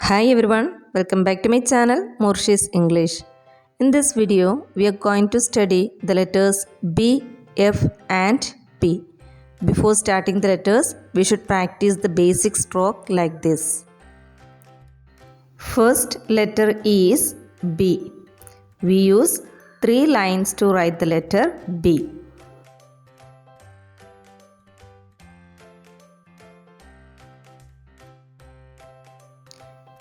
Hi everyone, welcome back to my channel Morshi's English. In this video, we are going to study the letters B, F and P. Before starting the letters, we should practice the basic stroke like this. First letter is B. We use 3 lines to write the letter B.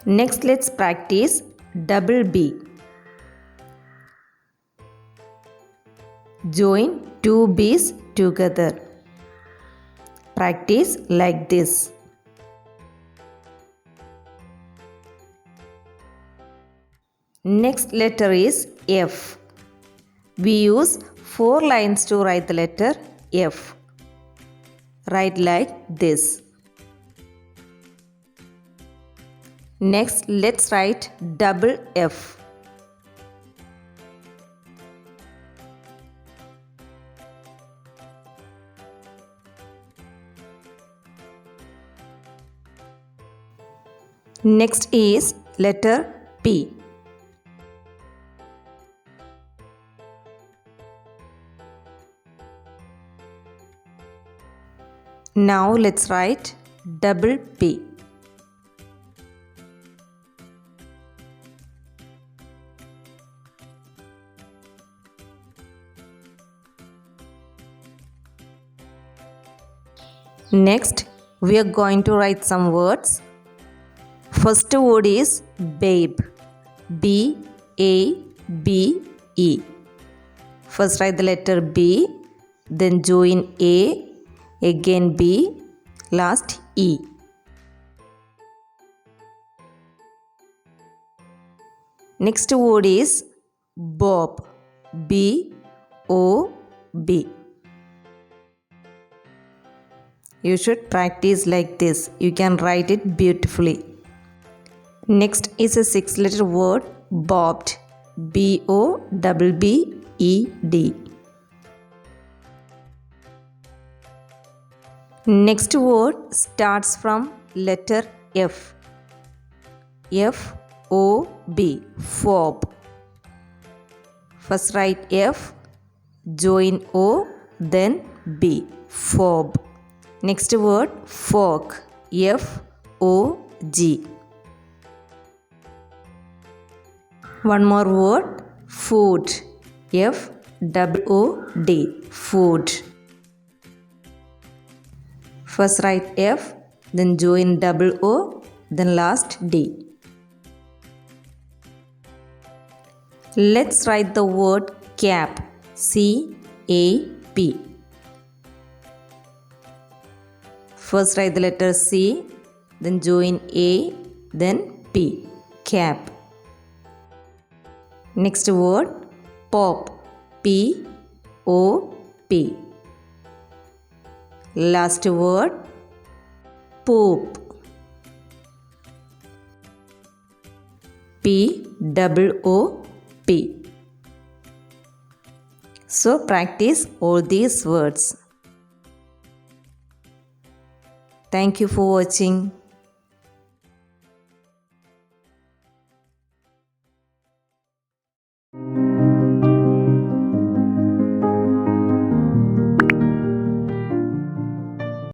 Next, let's practice double B. Join two B's together. Practice like this. Next letter is F. We use 4 lines to write the letter F. Write like this. Next, let's write double F. Next is letter P. Now let's write double P. Next, we are going to write some words. First word is babe. B-A-B-E. First write the letter B, then join A, again B, last E. Next word is Bob. B-O-B. You should practice like this. You can write it beautifully. Next is a 6-letter word bobbed. B-O-B-B-E-D. Next word starts from letter F. F-O-B. Fob. First write F, join O, then B. Fob. Next word fog. F-O-G. One more word food. F-O-O-D. Food. First write F, then join double O, then last D. Let's write the word cap. C-A-P. First write the letter C, then join A, then P. Cap. Next word pop. P-O-P. Last word poop. P-O-O-P. So practice all these words. Thank you for watching.